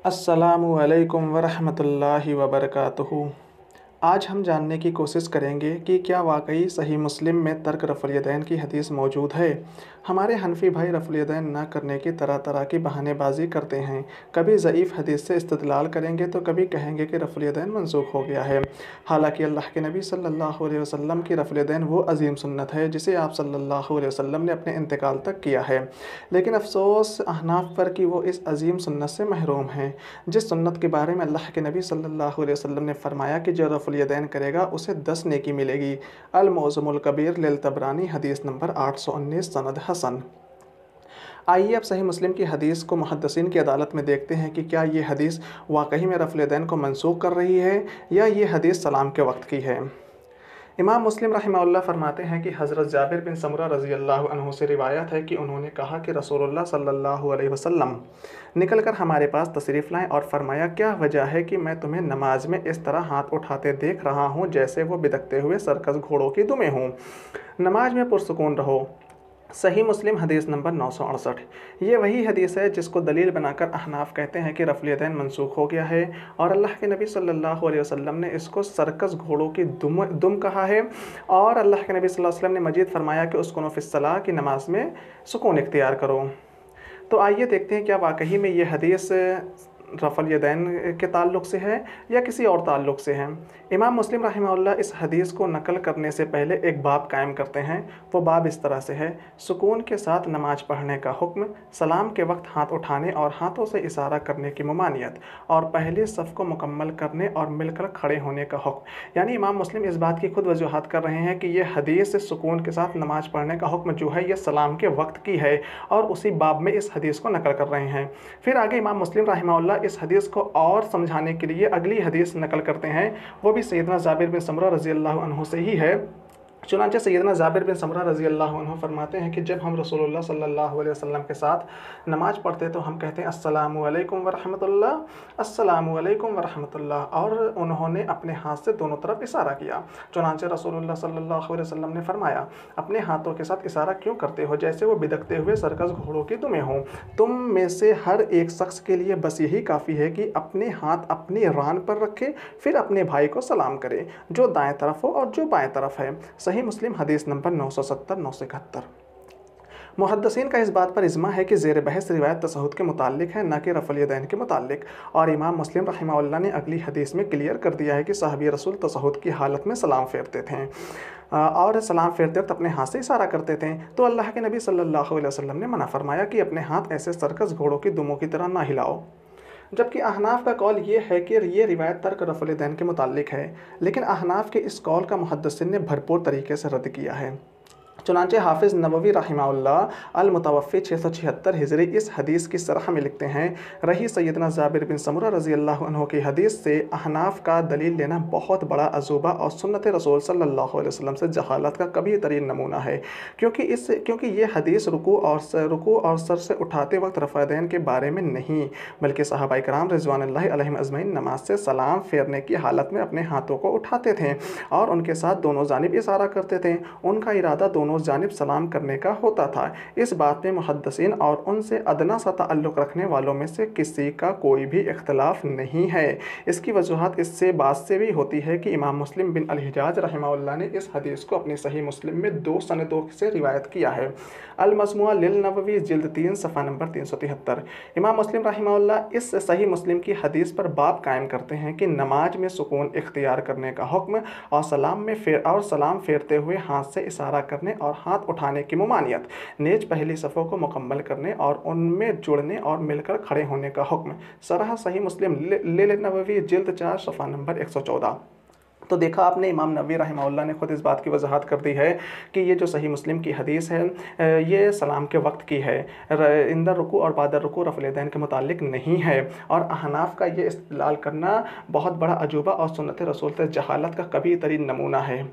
अस्सलामु अलैकुम वरहमतुल्लाहि वबरकातुहू। आज हम जानने की कोशिश करेंगे कि क्या वाकई सही मुस्लिम में तर्क रफ़ुल यदैन की हदीस मौजूद है। हमारे हनफी भाई रफ़ुल यदैन न करने की तरह तरह की बहानेबाजी करते हैं। कभी ज़ईफ़ हदीस से इस्तिदलाल करेंगे तो कभी कहेंगे कि रफ़ुल यदैन मनसूख हो गया है। हालांकि अल्लाह के नबी सल्लल्लाहु अलैहि वसल्लम की रफ़ुल यदैन वो अज़ीम सुन्नत है जिसे आप सल्लल्लाहु अलैहि वसल्लम ने अपने इंतकाल तक किया है। लेकिन अफसोस अहनाफ पर कि वो इस अज़ीम सुन्नत से महरूम हैं, जिस सुन्नत के बारे में अल्लाह के नबी सल्लल्लाहु अलैहि वसल्लम ने फरमाया कि जो रफ़ुल यदैन करेगा उसे 10 नेकी मिलेगी। अल-मौज़मुल कबीर लिल तबरानी हदीस नंबर 819 सनद हसन। आइए अब सही मुस्लिम की हदीस को मुहद्दिसीन की अदालत में देखते हैं कि क्या ये हदीस वाकई में रफ़ुल यदैन को मनसूख कर रही है या ये हदीस सलाम के वक्त की है। इमाम मुस्लिम रहमहुल्लाह फरमाते हैं कि हज़रत जाबिर बिन समुरा रज़ी अल्लाह अन्हु से रिवायत है कि उन्होंने कहा कि रसूलुल्लाह सल्लल्लाहु अलैहि वसल्लम निकल कर हमारे पास तशरीफ़ लाएँ और फरमाया, क्या वजह है कि मैं तुम्हें नमाज में इस तरह हाथ उठाते देख रहा हूँ जैसे वो बिदकते हुए सरकस घोड़ों की दुमें हों। नमाज में पुरसुकून रहो। सही मुस्लिम हदीस नंबर 968। ये वही हदीस है जिसको दलील बनाकर अहनाफ कहते हैं कि रफ़ुल यदैन मनसूख हो गया है और अल्लाह के नबी सल्लल्लाहु अलैहि वसल्लम ने इसको सर्कस घोड़ों की दुम कहा है। और अल्लाह के नबी सल्लल्लाहु अलैहि वसल्लम ने मजीद फरमाया कि उसको फ़िस्सलाह की नमाज में सुकून इख्तियार करो। तो आइए देखते हैं क्या वाकई में ये हदीस रफ़ुल यदैन के ताल्लुक़ से है या किसी और ताल्लुक़ से है। इमाम मुस्लिम रहमहुल्लाह इस हदीस को नकल करने से पहले एक बाब कायम करते हैं। वो बाब इस तरह से है, सुकून के साथ नमाज पढ़ने का हुक्म, सलाम के वक्त हाथ उठाने और हाथों से इशारा करने की ममानियत, और पहले सफ़ को मुकम्मल करने और मिलकर खड़े होने का हुक्म। यानी इमाम मुस्लिम इस बात की खुद वजूहात कर रहे हैं कि ये हदीस सुकून के साथ नमाज पढ़ने का हुक्म जो है ये सलाम के वक्त की है और उसी बाब में इस हदीस को नकल कर रहे हैं। फिर आगे इमाम मुस्लिम रहमहुल्लाह इस हदीस को और समझाने के लिए अगली हदीस नकल करते हैं। वो भी सैयदना जाबिर बिन समुरा रज़ी अल्लाह अन्हु से ही है। चुनांचे सैयदना जाबिर बिन समुरा रज़ी अल्लाह अन्हु फरमाते हैं कि जब हम रसूलुल्लाह सल्लल्लाहु अलैहि वसल्लम के साथ नमाज पढ़ते तो हम कहते हैं अस्सलामु अलैकुम वरहमतुल्लाह, अस्सलामु अलैकुम वरहमतुल्लाह, और उन्होंने अपने हाथ से दोनों तरफ इशारा किया। चुनांचे रसूलुल्लाह सल्लल्लाहु अलैहि वसल्लम ने फरमाया, अपने हाथों के साथ इशारा क्यों करते हो जैसे वो बिदकते हुए सरकस घोड़ों की दुमें हों। तुम में से हर एक शख्स के लिए बस यही काफ़ी है कि अपने हाथ अपनी रान पर रखे, फिर अपने भाई को सलाम करे जो दाएं तरफ हो और जो बाएं तरफ है। सही मुस्लिम हदीस नंबर 970 971। मुहद्दिसीन का इस बात पर इजमा है कि ज़ेर बहस रिवायत तशहुद के मुताल्लिक है, न कि रफ़ुल यदैन के मुताल्लिक। और इमाम मुस्लिम रहमहुल्लाह ने अगली हदीस में क्लियर कर दिया है कि सहाबी रसूल तशहुद की हालत में सलाम फेरते थे और सलाम फेरते वक्त अपने हाथ से इशारा करते थे। तो अल्लाह के नबी सल्लल्लाहु अलैहि वसल्लम ने मना फरमाया कि अपने हाथ ऐसे सर्कस घोड़ों की दुमों की तरह ना हिलाओ। जबकि अहनाफ का कौल ये है कि ये रिवायत तर्क रफ़ुल यदैन के मुताल्लिक है, लेकिन अहनाफ के इस कौल का मुहद्दिसीन ने भरपूर तरीके से रद्द किया है। चुनांचे हाफिज़ नववी रहमहुल्लाह अल-मुतवफ़्फ़ी 676 हिजरी इस हदीस की सरह में लिखते हैं, रही सैयदना जाबिर बिन समुरा रज़ी अल्लाह अन्हु की हदीस से अहनाफ का दलील लेना बहुत बड़ा अजूबा और सुन्नत रसूल सल्लल्लाहु अलैहि वसल्लम से जहालत का कभी तरीन नमूना है। क्योंकि ये हदीस रुकू और सर से उठाते वक्त रफ़ुल यदैन के बारे में नहीं, बल्कि सहाबा इकराम रिज़वानुल्लाहि अलैहिम अजमईन नमाज से सलाम फेरने की हालत में अपने हाथों को उठाते थे और उनके साथ दोनों जानिब इशारा करते थे। उनका इरादा दोनों जानिब सलाम करने का होता था। इस बात में मुहद्दिसीन और उनसे अदना सा ताल्लुक़ रखने वालों में से किसी का कोई भी इख्तिलाफ़ नहीं है। इसकी वजूहत इससे बात से भी होती है कि इमाम मुस्लिम बिन अल-हिजाज रहमहुल्लाह ने इस हदीस को अपनी सही मुस्लिम में 2 सनदों से रिवायत किया है। अल-मजमुआ लिल नववी जिल्द 3 सफ़ा नंबर 373। इमाम मुस्लिम रहमहुल्लाह इस सही मुस्लिम की हदीस पर बाब कायम करते हैं कि नमाज में सुकून इख्तियार करने का हुक्म और सलाम फेरते हुए हाथ से इशारा करने और हाथ उठाने की ममानियत, नेज पहली सफ़ों को मुकम्मल करने और उनमें जुड़ने और मिलकर खड़े होने का हुक्म। सरह सही मुस्लिम लिल नववी जिल्द 4 सफ़ा नंबर 114। तो देखा आपने, इमाम नबवी रहमहुल्लाह ने खुद इस बात की वजाहत कर दी है कि ये जो सही मुस्लिम की हदीस है ये सलाम के वक्त की है, इंदर रुकू और बादर रुकू रफ़ुल यदैन के मुताल्लिक नहीं है। और अहनाफ का ये इस्तिदलाल करना बहुत बड़ा अजूबा और सुन्नत रसूल से जहालत का कभी तरीन नमूना है।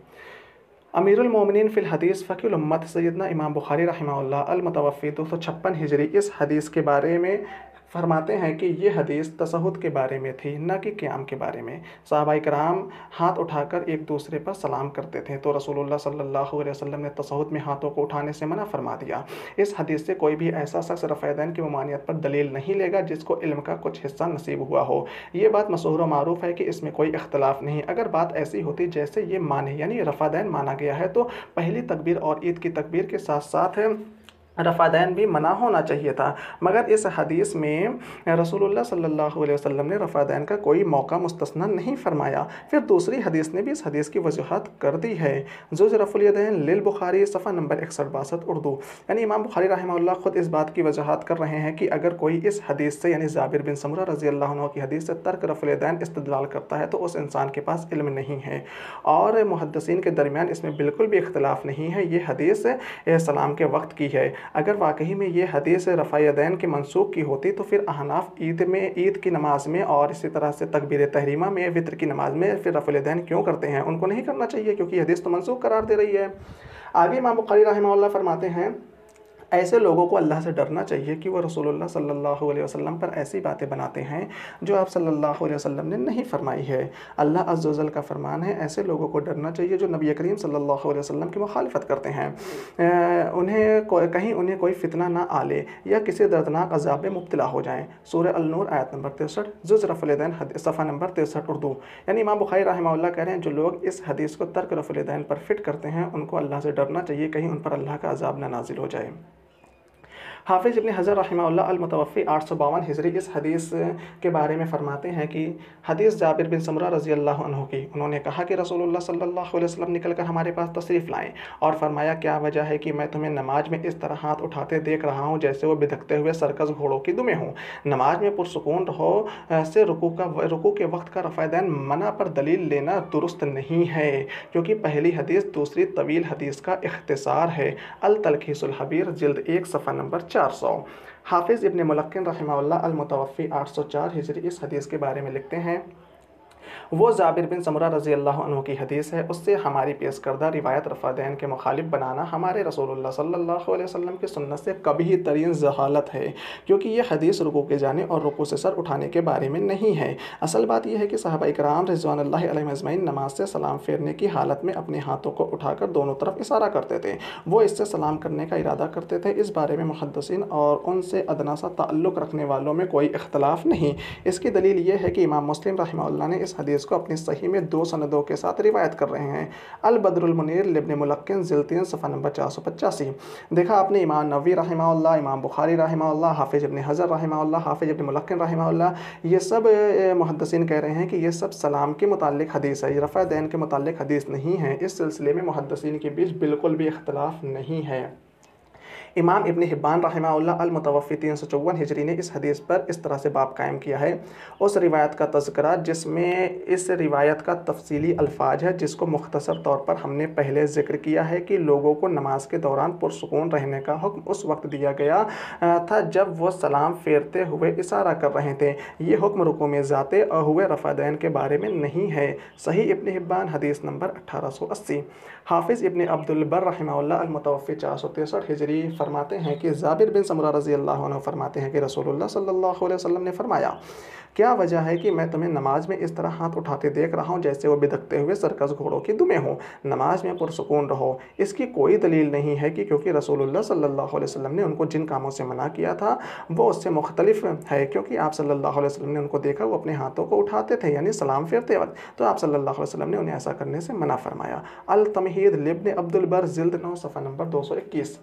अमीरुल मोमिनीन फ़िल हदीस फ़क़ीहुल उम्मत सैयदना इमाम बुखारी रहमहुल्लाह अल-मुतवफ़्फ़ी 256 हिजरी इस हदीस के बारे में फरमाते हैं कि ये हदीस तशहुद के बारे में थी, न कि क़याम के बारे में। सहाबाए किराम हाथ उठाकर एक दूसरे पर सलाम करते थे, तो रसूलुल्लाह सल्लल्लाहु अलैहि वसल्लम ने तशहुद में हाथों को उठाने से मना फरमा दिया। इस हदीस से कोई भी ऐसा शख्स रफ़ैदैन की ममानियत पर दलील नहीं लेगा जिसको इल्म का कुछ हिस्सा नसीब हुआ हो। ये बात मशहूर व मारूफ़ है कि इसमें कोई इख्तलाफ नहीं। अगर बात ऐसी होती जैसे ये माने यानी रफ़ादैन माना गया है, तो पहली तकबीर और ईद की तकबीर के साथ साथ रफ़ादैन भी मना होना चाहिए था, मगर इस हदीस में रसूलुल्लाह सल्लल्लाहु अलैहि वसल्लम ने रफ़ादैन का कोई मौका मुस्तस्ना नहीं फरमाया। फिर दूसरी हदीस ने भी इस हदीस की वजूहात कर दी है। ज़ुज़ रफ़ुल यदैन लिल बुखारी सफ़ा नंबर 61-62 उर्दू। यानी इमाम बुखारी रहमहुल्लाह ख़ुद इस बात की वजूहात कर रहे हैं कि अगर कोई इस हदीस से यानी जाबिर बिन समुरा रज़ी अल्लाह अन्हु की हदीस से तर्क रफ़ुल यदैन इस्तिदलाल करता है तो उस इंसान के पास इल्म नहीं है। और मुहद्दिसीन के दरमियान इसमें बिल्कुल भी इख्तिलाफ़ नहीं है, ये हदीस सलाम के वक्त की है। अगर वाकई में ये हदीस रफ़ा यदैन के मनसूख की होती तो फिर अहनाफ ईद की नमाज में और इसी तरह से तकबीर तहरीमा में, वित्र की नमाज में फिर रफ़ुल यदैन क्यों करते हैं? उनको नहीं करना चाहिए, क्योंकि हदीस तो मनसूख करार दे रही है। आगे इमाम बुखारी रहमहुल्लाह फरमाते हैं, ऐसे लोगों को अल्लाह से डरना चाहिए कि वो रसूलुल्लाह सल्लल्लाहु अलैहि वसल्लम पर ऐसी बातें बनाते हैं जो आप सल्लल्लाहु अलैहि वसल्लम ने नहीं फरमाई है। अल्लाह अज़्ज़ व जल का फरमान है, ऐसे लोगों को डरना चाहिए जो नबी करीम सल्लल्लाहु अलैहि वसल्लम की मुखालिफत करते हैं। उन्हें कोई फितना ना आ ले या किसी दर्दनाक अज़ाब में मुब्तला हो जाएँ। सूरह अल-नूर आयत नंबर 63, ज़ुज़ रफ़ुल यदैन सफ़ा नंबर 63 उर्दू। यानी इमाम बुखारी रहमहुल्लाह कह रहे हैं, जो लोग इस हदीस को तर्क रफ़ुल यदैन पर फिट करते हैं उनको अल्लाह से डरना चाहिए, कहीं उन पर अल्लाह का अज़ाब ना नाज़िल हो जाए। हाफिज़ इब्न हज़र रहमहुल्लाह अल-मुतवफ़्फ़ी 852 हिजरी इस हदीस के बारे में फ़रमाते हैं कि हदीस जाबिर बिन समुरा रज़ी अल्लाह अन्हु की, उन्होंने कहा कि रसूलुल्लाह सल्लल्लाहु अलैहि वसल्लम निकल कर हमारे पास तशरीफ़ लाएँ और फरमाया, क्या वजह है कि मैं तुम्हें नमाज में इस तरह हाथ उठाते देख रहा हूँ जैसे वो बिदकते हुए सरकस घोड़ों की दुमें हों। नमाज में पुरसुकून रहो से रुकू के वक्त का रफ़ादैन मना पर दलील लेना दुरुस्त नहीं है, क्योंकि पहली हदीस दूसरी तवील हदीस का इख्तिसार है। अल-तलखीसुल हबीर जिल्द 1 सफ़ा नंबर 400। हाफिज़ इब्न मुलक्किन रहमहुल्लाह अल-मुतवफ़्फ़ी 804 हिजरी इस हदीस के बारे में लिखते हैं, वो जाबिर बिन समुरा रज़ी अल्लाह अन्हु की हदीस है, उससे हमारी पेश करदा रिवायत रफ़ादैन के मुखालिफ बनाना हमारे रसूलुल्लाह सल्लल्लाहु अलैहि वसल्लम की सुन्नत से कभी तरीन जहालत है, क्योंकि ये हदीस रुकू के जाने और रुकू से सर उठाने के बारे में नहीं है। असल बात यह है कि सहाबाए किराम रिज़वानुल्लाहि अलैहिम अजमईन नमाज से सलाम फेरने की हालत में अपने हाथों को उठाकर दोनों तरफ इशारा करते थे। वो इससे सलाम करने का इरादा करते थे। इस बारे में मुहद्दिसीन और उनसे अदना सा ताल्लुक़ रखने वालों में कोई इख्तलाफ नहीं। इसकी दलील ये है कि इमाम मुस्लिम रहमहुल्लाह ने इस हदीस को अपनी सही में 2 सनदों के साथ रिवायत कर रहे हैं। अल बदरुल मुनीर लिब्न मुलक्किन जिल्द 3 सफ़ा नंबर 485। देखा आपने, इमाम नववी रहमहुल्लाह, इमाम बुखारी रहमहुल्लाह, हाफिज़ इब्न हज़र रहमहुल्लाह, हाफिज़ इब्न मुलक्किन रहमहुल्लाह, ये सब मुहद्दिसीन कह रहे हैं कि ये सब सलाम के मुताल्लिक़ हदीस है, ये रफ़ादैन के मुताल्लिक़ हदीस नहीं है। इस सिलसिले में मुहद्दिसीन के बीच बिल्कुल भी इख्तलाफ नहीं है। इमाम इब्न हिब्बान रहमहुल्लाह अल-मुतवफ़्फ़ी 354 हिजरी ने इस हदीस पर इस तरह से बाब कायम किया है, उस रिवायत का तज़किरा जिसमें इस रिवायत का तफसीली अल्फाज है, जिसको मुख्तसर तौर पर हमने पहले ज़िक्र किया है कि लोगों को नमाज के दौरान पुरसुकून रहने का हुक्म उस वक्त दिया गया था जब वह सलाम फेरते हुए इशारा कर रहे थे। ये हुक्म रुकू में ज़ाते हुए रफ़ादैन के बारे में नहीं है। सही इब्न हिब्बान हदीस नंबर 1880। हाफिज़ इब्न अब्दुल बर रहमहुल्लाह अल-मुतवफ़्फ़ी 463 हिजरी फरमाते हैं कि जाबिर बिन समुरा रज़ी अल्लाह अन्हु फरमाते हैं कि रसूलुल्लाह सल्लल्लाहु अलैहि वसल्लम ने फरमाया, क्या वजह है कि मैं तुम्हें नमाज में इस तरह हाथ उठाते देख रहा हूँ जैसे वो बिदकते हुए सरकस घोड़ों की दुमें हों। नमाज में पुरसुकून रहो। इसकी कोई दलील नहीं है कि क्योंकि रसूलुल्लाह सल्लल्लाहु अलैहि वसल्लम ने उनको जिन कामों से मना किया था वो उससे मुख्तलिफ है, क्योंकि आप सल्लल्लाहु अलैहि वसल्लम ने उनको देखा वो अपने हाथों को उठाते थे यानी सलाम फेरते वक्त, तो आप सल्लल्लाहु अलैहि वसल्लम ने उन्हें ऐसा करने से मना फरमाया। अल तमहीद लिब्न अब्दुल बर जिल्द 9 सफ़ा नंबर 221।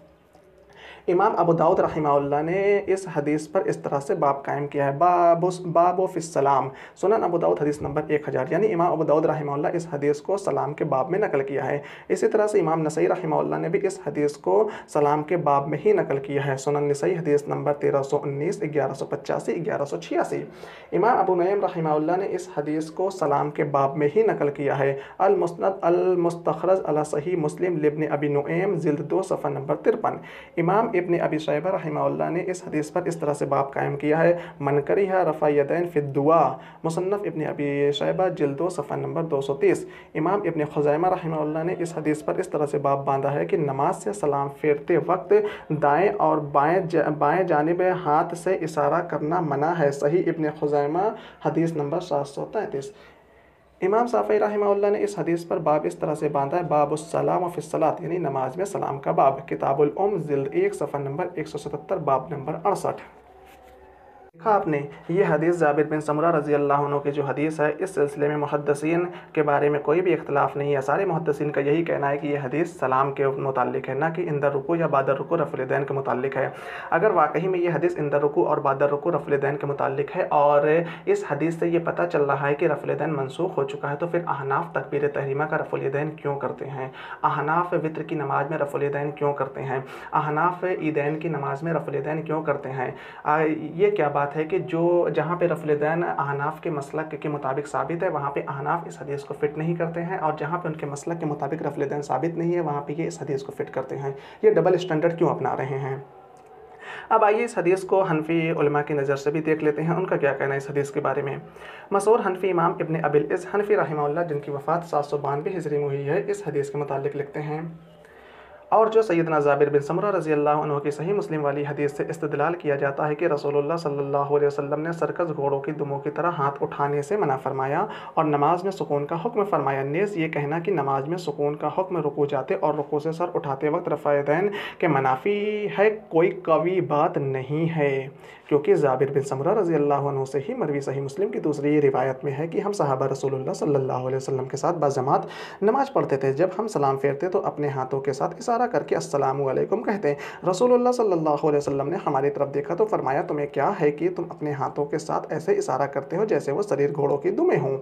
इमाम अबू दाऊद रहमहुल्लाह ने इस हदीस पर इस तरह से बाब कायम किया है, बाब फ़िस्सलाम, सुनन अबू दाऊद हदीस नंबर 1000। यानी इमाम अबू दाऊद रहमहुल्लाह इस हदीस को सलाम के बाब में नकल किया है। इसी तरह से इमाम नसई रहमहुल्लाह ने भी इस हदीस को सलाम के बाब में ही नकल किया है। सुनन नसई हदीस नंबर 1319, 1185, 1186। इमाम अबू नईम रहमहुल्लाह ने इस हदीस को सलाम के बाब में ही नकल किया है। अल मुस्नद अल मुस्तखरज अला सही मुस्लिम लिब्न अबी नुएम जिल्द 2 सफ़ा नंबर 53। इमाम इब्न अबी शैबा रहमहुल्लाह ने इस हदीस पर इस तरह से बाब कायम किया है, मन करिहा रफ़ा यदैन फ़ि दुआ, मुसन्नफ़ इब्न अबी शैबा जिल्द 2 सफ़ा नंबर 230। इमाम इब्न खुज़ैमा रहमहुल्लाह ने इस हदीस पर इस तरह से बाब बांधा है कि नमाज से सलाम फेरते वक्त दाएं और बाएं जानिब हाथ से इशारा करना मना है। सही इब्न खुज़ैमा हदीस नंबर 733। इमाम शाफ़ी रहमहुल्लाह ने इस हदीस पर बाब इस तरह से बांधा है, बाबुस्सलाम फ़िस्सलात, यानी नमाज में सलाम का बाब, किताबुल जिल्द 1 सफ़ा नंबर 177, बाब नंबर 68। देखा आपने, ये हदीस जाबिर बिन समरा रज़ी अल्लाह अन्हु की जो हदीस है, इस सिलसिले में मुहद्दिसीन के बारे में कोई भी इख्तिलाफ़ नहीं है। सारे मुहद्दिसीन का यही कहना है कि यह हदीस सलाम के मुताल्लिक है, ना कि इंदर रुकू या बादर रुकू रफ़ुल यदैन के मुताल्लिक है। अगर वाकई में ये हदीस इंदर रुकू और बादर रुकू रफ़ुल यदैन के मुताल्लिक है और इस हदीस से ये पता चल रहा है कि रफ़ुल यदैन मनसूख हो चुका है, तो फिर अहनाफ तकबीर तहरीमा का रफ़ुल यदैन क्यों करते हैं? अहनाफ वित्र की नमाज में रफ़ुल यदैन क्यों करते हैं? अहनाफ ईदैन की नमाज में रफ़ुल यदैन क्यों करते हैं? ये क्या बात है कि जो जहाँ पे रफ़ुल यदैन अहनाफ के मसलक के मुताबिक साबित है, वहाँ पे अहनाफ इस हदीस को फ़िट नहीं करते हैं, और जहाँ पे उनके मसलक के मुताबिक रफ़ुल यदैन साबित नहीं है, वहाँ पे ये इस हदीस को फ़िट करते हैं। ये डबल स्टैंडर्ड क्यों अपना रहे हैं? अब आइए इस हदीस को हनफी उलमा की नज़र से भी देख लेते हैं, उनका क्या कहना है इस हदीस के बारे में। मशहूर हनफी इमाम इब्न अबिल इज़्ज़ हनफी रहमहुल्लाह, जिनकी वफ़ात 792 हिजरी में हुई है, इस हदीस के मुतालिक लिखते हैं, और जो सैयदना जाबिर बिन समरा रज़ी अल्लाह अन्हु की सही मुस्लिम वाली हदीस से इस्तिदलाल किया जाता है कि रसूलुल्लाह सल्लल्लाहु अलैहि वसल्लम ने सर्कस घोड़ों की दुमों की तरह हाथ उठाने से मना फरमाया और नमाज में सुकून का हुक्म फरमाया। नेज़ ये कहना कि नमाज में सुकून का हुक्म रुकू जाते और रुकू से सर उठाते वक्त रफ़ा यदैन के मनाफी है, कोई कवी बात नहीं है, क्योंकि जाबिर बिन समरा रज़ी अल्लाह अन्हु से ही मरवी सही मुस्लिम की दूसरी रिवायत में है कि हम सहाबा रसूलुल्लाह सल्लल्लाहु अलैहि वसल्लम के साथ बाजमात नमाज पढ़ते थे। जब हम सलाम फेरते तो अपने हाथों के साथ इशारा करके अस्सलामु अलैकुम कहते। रसूलुल्लाह सल्लल्लाहु अलैहि वसल्लम ने हमारी तरफ देखा तो फरमाया, तुम्हें क्या है कि तुम अपने हाथों के साथ ऐसे इशारा करते हो जैसे वो शरीर घोड़ों की दुमें हों।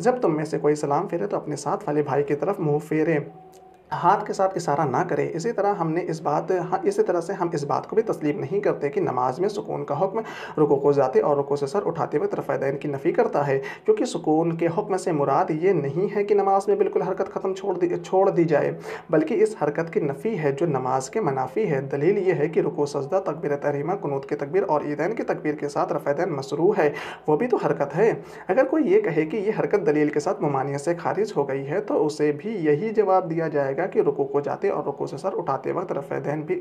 जब तुम में से कोई सलाम फेरे तो अपने साथ वाले भाई की तरफ मुँह फेरे, हाथ के साथ इशारा ना करें। इसी तरह से हम इस बात को भी तस्लीम नहीं करते कि नमाज में सुकून का हुक्म रुकू को जाते और रुकू से सर उठाते वक्त रफ़ा यदैन की नफ़ी करता है, क्योंकि सुकून के हुक्म से मुराद ये नहीं है कि नमाज में बिल्कुल हरकत ख़त्म छोड़ दी जाए, बल्कि इस हरकत की नफ़ी है जो नमाज के मनाफी है। दलील ये है कि रुकू सजदा तकबीर तहरीमा कुनूत की तकबीर और ईदैन की तकबीर के साथ रफ़ा यदैन मसरू है, वो भी तो हरकत है। अगर कोई ये कहे कि ये हरकत दलील के साथ मुमानियत से खारिज हो गई है, तो उसे भी यही जवाब दिया जाएगा कि रुकू को जाते और रुकू से सर उठाते वक्त रफ़ा यदैन भी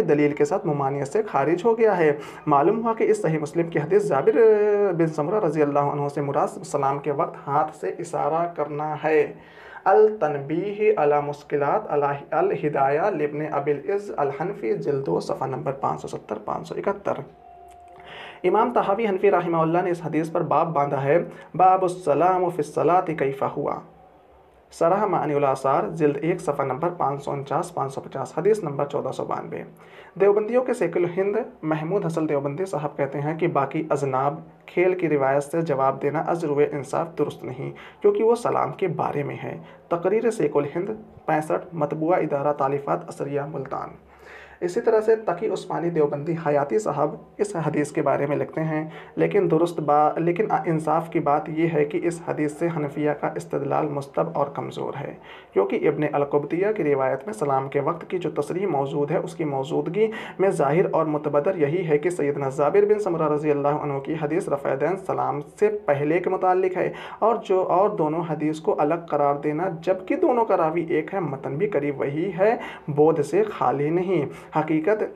दलील के साथ मुमानियत से खारिज हो गया है। मालूम हुआ कि इस सही मुस्लिम की हदीस जाबिर बिन समरा रज़ी अल्लाह अन्हु से मुराद सलाम के वक्त हाथ से इशारा करना है। अल तनबीह अला मुश्किलात अल हिदाया लिब्न अबिल इज़्ज़ अल हनफी जिल्द 2 सफ़ा नंबर 570 571। इमाम तहावी हनफी रहमहुल्लाह ने इस हदीस पर बाब बांधा है, बाबुस्सलाम फ़िस्सलाति कैफ़ा हुआ, सरह मानिउल आसार जिल्द 1 सफ़ा नंबर 549 550, हदीस नंबर 1492। देवबंदियों के शेखुल हिंद महमूद हसन देवबंदी साहब कहते हैं कि बाकी अजनाब खेल की रिवायत से जवाब देना अज़रुए इंसाफ दुरुस्त नहीं, क्योंकि वो सलाम के बारे में है। तकरीर शेखुल हिंद 65, मतबूआ इदारा तालिफ़ात असरिया मुल्तान। इसी तरह से तकी उस्मानी देवबंदी हयाती साहब इस हदीस के बारे में लिखते हैं, लेकिन इंसाफ की बात यह है कि इस हदीस से हनफिया का इस्तिदलाल मुस्तब और कमज़ोर है, क्योंकि इब्न अल-कुब्तिया की रिवायत में सलाम के वक्त की जो तसरीह मौजूद है, उसकी मौजूदगी में ज़ाहिर और मुतबदर यही है कि सैयदना जाबिर बिन समरा रज़ी अल्लाह अन्हु की हदीस रफ़ा यदैन सलाम से पहले के मुताल्लिक है, और दोनों हदीस को अलग करार देना, जबकि दोनों का रावी एक है, मतन भी करीब वही है, बोध से खाली नहीं। हकीकत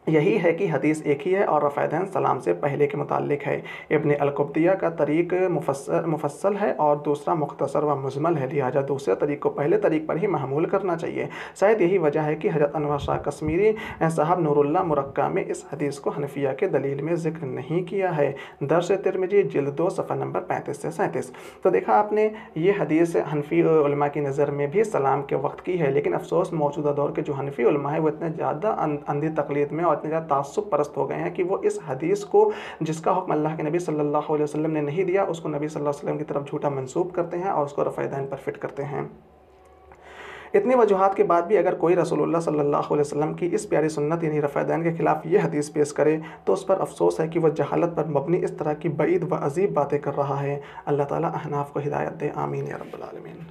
यही है कि हदीस एक ही है और रफ़ा यदैन सलाम से पहले के मुताल्लिक है। इब्न अल-कुब्तिया का तरीक़ मुफस्सल है और दूसरा मुख्तसर व मुजमल है, लिहाजा दूसरे तरीक़ को पहले तरीक़ पर ही महमूल करना चाहिए। शायद यही वजह है कि हज़रत अनवर शाह कश्मीरी साहब नूरुल्लाह मुरक्का में इस हदीस को हनफिया के दलील में ज़िक्र नहीं किया है। दर्स तिरमिज़ी जिल्द 2 सफ़ा नंबर 35 से 37। तो देखा आपने, ये हदीस हनफी उलमा की नज़र में भी सलाम के वक्त की है, लेकिन अफसोस मौजूदा दौर के जो हनफी उलमा है वो इतने ज़्यादा अंधी तकलीद में और इतने ज़्यादा तासुब परस्त हो गए हैं कि वो इस हदीस को, जिसका हुक्म अल्लाह के नबी सल्लल्लाहु अलैहि वसल्लम ने नहीं दिया, उसको नबी सल्लल्लाहु अलैहि वसल्लम की तरफ झूठा मंसूब करते हैं और उसको रफ़ा यदैन पर फिट करते हैं। इतनी वजूहात के बाद भी अगर कोई रसूलुल्लाह सल्लल्लाहु अलैहि वसल्लम की इस प्यारी सुन्नत यानी रफ़ा यदैन के खिलाफ ये हदीस पेश करे तो उस पर अफसोस है कि वह जहालत पर मबनी इस तरह की बईद व अजीब बातें कर रहा है। अल्लाह ताला अहनाफ को हिदायत दे, आमीन या रब्बल आलमीन।